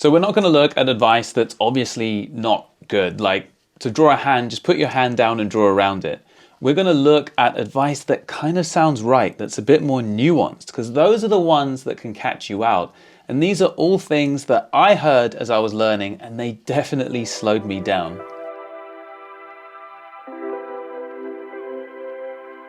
So we're not going to look at advice that's obviously not good, like to draw a hand, just put your hand down and draw around it. We're going to look at advice that kind of sounds right, that's a bit more nuanced, because those are the ones that can catch you out. And these are all things that I heard as I was learning, and they definitely slowed me down.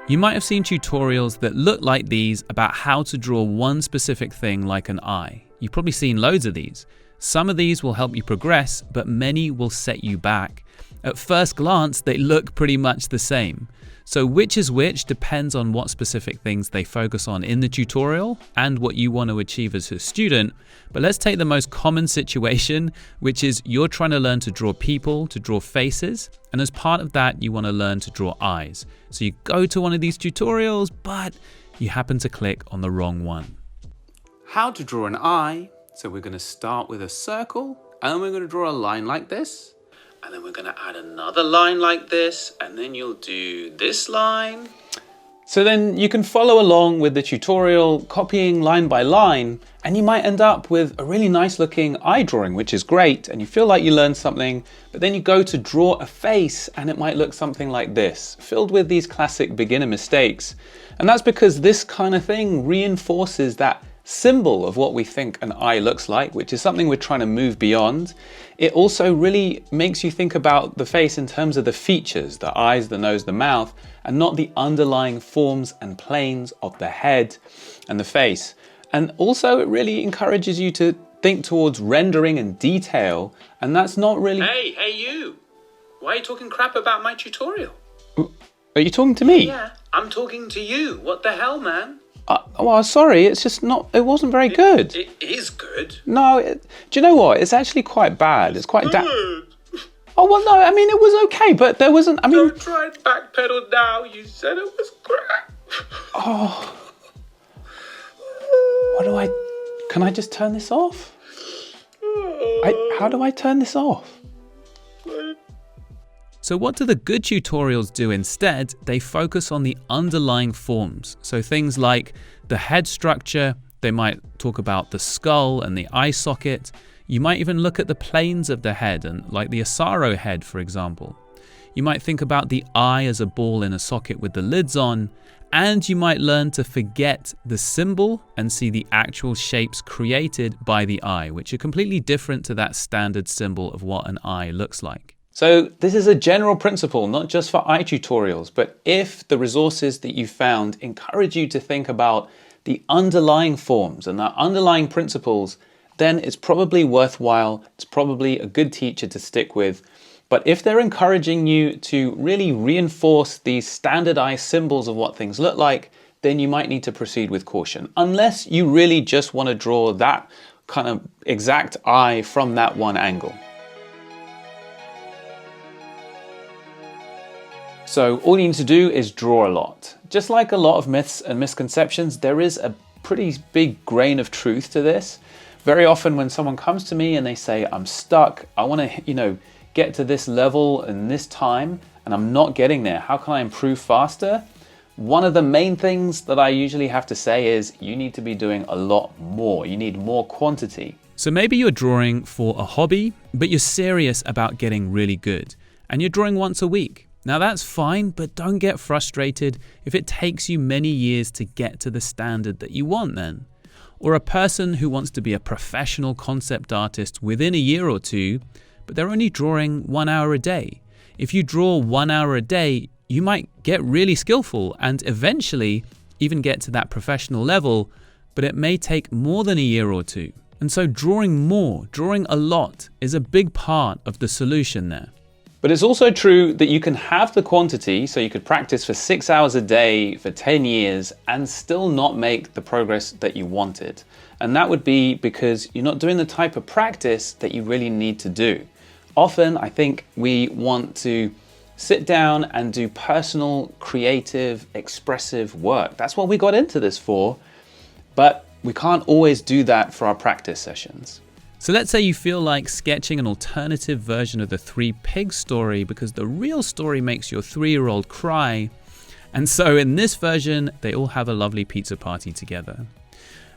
You might have seen tutorials that look like these about how to draw one specific thing like an eye. You've probably seen loads of these. Some of these will help you progress, but many will set you back. At first glance, they look pretty much the same. So which is which depends on what specific things they focus on in the tutorial and what you want to achieve as a student. But let's take the most common situation, which is you're trying to learn to draw people, to draw faces. And as part of that, you want to learn to draw eyes. So you go to one of these tutorials, but you happen to click on the wrong one. How to draw an eye. So we're going to start with a circle, and we're going to draw a line like this. And then we're going to add another line like this, and then you'll do this line. So then you can follow along with the tutorial, copying line by line, and you might end up with a really nice looking eye drawing, which is great, and you feel like you learned something, but then you go to draw a face and it might look something like this, filled with these classic beginner mistakes. And that's because this kind of thing reinforces that symbol of what we think an eye looks like, which is something we're trying to move beyond. It also really makes you think about the face in terms of the features, the eyes, the nose, the mouth, and not the underlying forms and planes of the head and the face. And also it really encourages you to think towards rendering and detail, and that's not really... Hey you! Why are you talking crap about my tutorial? Are you talking to me? Yeah, I'm talking to you. What the hell, man? Well, sorry, it's just not, it wasn't very good. It is good. No, do you know what? It's actually quite bad. It's quite Oh, well, no, I mean, it was okay, but there wasn't, I mean... Don't try and backpedal now. You said it was crap. Oh. Can I just turn this off? How do I turn this off? So what do the good tutorials do instead? They focus on the underlying forms. So things like the head structure, they might talk about the skull and the eye socket. You might even look at the planes of the head, and like the Asaro head, for example. You might think about the eye as a ball in a socket with the lids on, and you might learn to forget the symbol and see the actual shapes created by the eye, which are completely different to that standard symbol of what an eye looks like. So this is a general principle, not just for eye tutorials, but if the resources that you found encourage you to think about the underlying forms and the underlying principles, then it's probably worthwhile. It's probably a good teacher to stick with. But if they're encouraging you to really reinforce these standardized symbols of what things look like, then you might need to proceed with caution, unless you really just want to draw that kind of exact eye from that one angle. So all you need to do is draw a lot. Just like a lot of myths and misconceptions, there is a pretty big grain of truth to this. Very often when someone comes to me and they say, I'm stuck, I want to, get to this level in this time, and I'm not getting there. How can I improve faster? One of the main things that I usually have to say is you need to be doing a lot more. You need more quantity. So maybe you're drawing for a hobby, but you're serious about getting really good, and you're drawing once a week. Now that's fine, but don't get frustrated if it takes you many years to get to the standard that you want then. Or a person who wants to be a professional concept artist within a year or two, but they're only drawing 1 hour a day. If you draw 1 hour a day, you might get really skillful and eventually even get to that professional level, but it may take more than a year or two. And so drawing more, drawing a lot is a big part of the solution there. But it's also true that you can have the quantity, so you could practice for 6 hours a day for 10 years and still not make the progress that you wanted. And that would be because you're not doing the type of practice that you really need to do. Often, I think we want to sit down and do personal, creative, expressive work. That's what we got into this for, but we can't always do that for our practice sessions. So let's say you feel like sketching an alternative version of the Three Pigs story because the real story makes your 3-year-old cry. And so in this version, they all have a lovely pizza party together.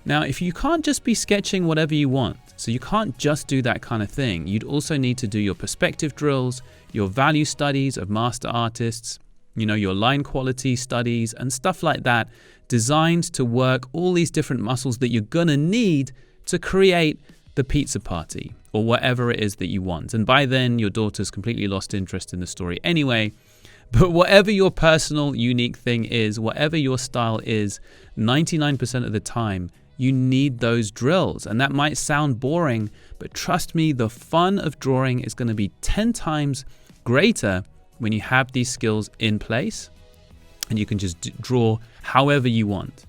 Now, if you can't just be sketching whatever you want, So you can't just do that kind of thing. You'd also need to do your perspective drills, your value studies of master artists, your line quality studies and stuff like that, designed to work all these different muscles that you're gonna need to create the pizza party or whatever it is that you want. And by then your daughter's completely lost interest in the story anyway. But whatever your personal unique thing is, whatever your style is, 99% of the time, you need those drills. And that might sound boring, but trust me, the fun of drawing is going to be 10 times greater when you have these skills in place and you can just draw however you want.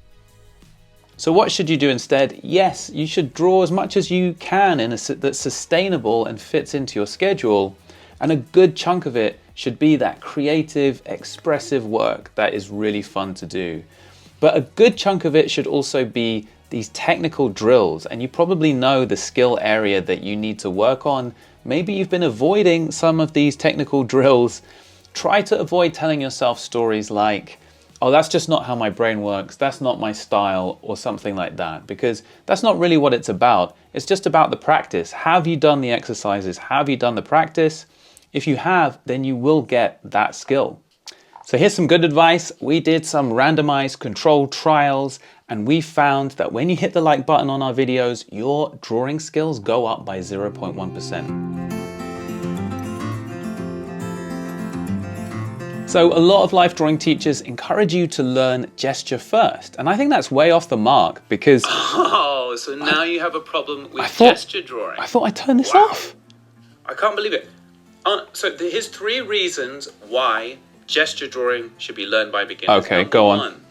So what should you do instead? Yes, you should draw as much as you can that's sustainable and fits into your schedule. And a good chunk of it should be that creative, expressive work that is really fun to do. But a good chunk of it should also be these technical drills, and you probably know the skill area that you need to work on. Maybe you've been avoiding some of these technical drills. Try to avoid telling yourself stories like, oh, that's just not how my brain works, that's not my style, or something like that, because that's not really what it's about. It's just about the practice. Have you done the exercises? Have you done the practice? If you have, then you will get that skill. So here's some good advice. We did some randomized controlled trials, and we found that when you hit the like button on our videos, your drawing skills go up by 0.1%. So a lot of life drawing teachers encourage you to learn gesture first. And I think that's way off the mark because... Oh, so now you have a problem with gesture drawing. I thought I turned this off. I can't believe it. So here's 3 reasons why gesture drawing should be learned by beginners. Okay, go on.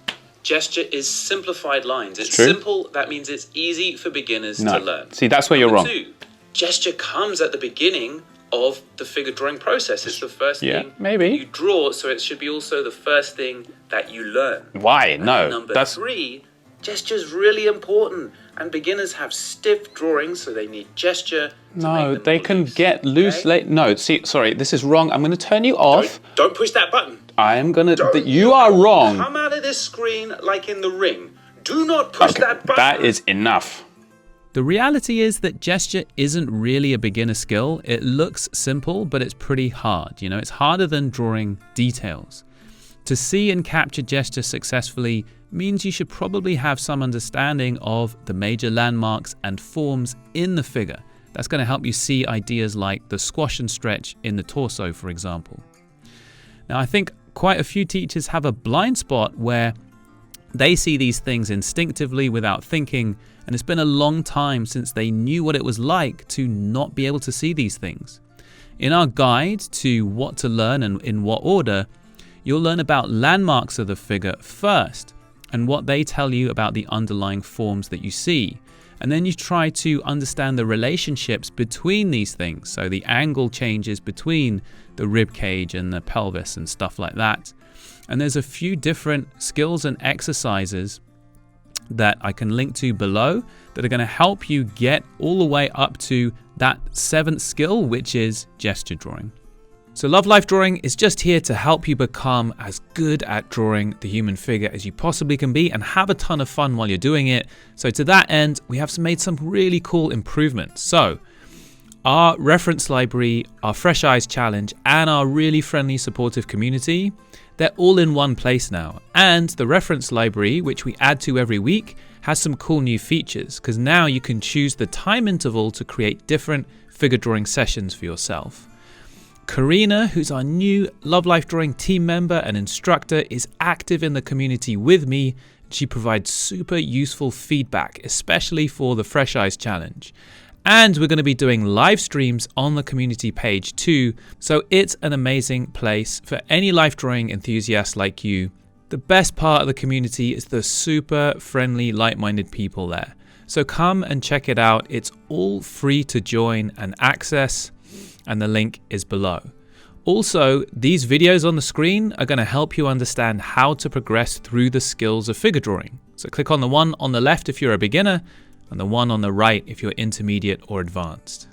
Gesture is simplified lines. It's simple. That means it's easy for beginners to learn. See, that's where you're wrong. 2, gesture comes at the beginning of the figure drawing process. It's the first thing you draw, so it should be also the first thing that you learn. Why? No. Number 3, gesture is really important, and beginners have stiff drawings, so they need gesture. No, they can get loose. No, see, sorry, this is wrong. I'm going to turn you off. Don't push that button. I am going to... You are wrong. Come out of this screen like in the ring. Do not push that button. That is enough. The reality is that gesture isn't really a beginner skill. It looks simple, but it's pretty hard. It's harder than drawing details. To see and capture gesture successfully means you should probably have some understanding of the major landmarks and forms in the figure. That's going to help you see ideas like the squash and stretch in the torso, for example. Now, I think quite a few teachers have a blind spot where they see these things instinctively without thinking, and it's been a long time since they knew what it was like to not be able to see these things. In our guide to what to learn and in what order, you'll learn about landmarks of the figure first and what they tell you about the underlying forms that you see. And then you try to understand the relationships between these things. So the angle changes between the rib cage and the pelvis and stuff like that. And there's a few different skills and exercises that I can link to below that are going to help you get all the way up to that 7th skill, which is gesture drawing. So Love Life Drawing is just here to help you become as good at drawing the human figure as you possibly can be and have a ton of fun while you're doing it. So to that end, we have made some really cool improvements. So our reference library, our Fresh Eyes Challenge, and our really friendly, supportive community, they're all in one place now. And the reference library, which we add to every week, has some cool new features because now you can choose the time interval to create different figure drawing sessions for yourself. Karina, who's our new Love Life Drawing team member and instructor, is active in the community with me. She provides super useful feedback, especially for the Fresh Eyes Challenge. And we're going to be doing live streams on the community page too, so it's an amazing place for any life drawing enthusiast like you. The best part of the community is the super friendly, like-minded people there. So come and check it out. It's all free to join and access, and the link is below. Also, these videos on the screen are going to help you understand how to progress through the skills of figure drawing. So click on the one on the left if you're a beginner, and the one on the right if you're intermediate or advanced.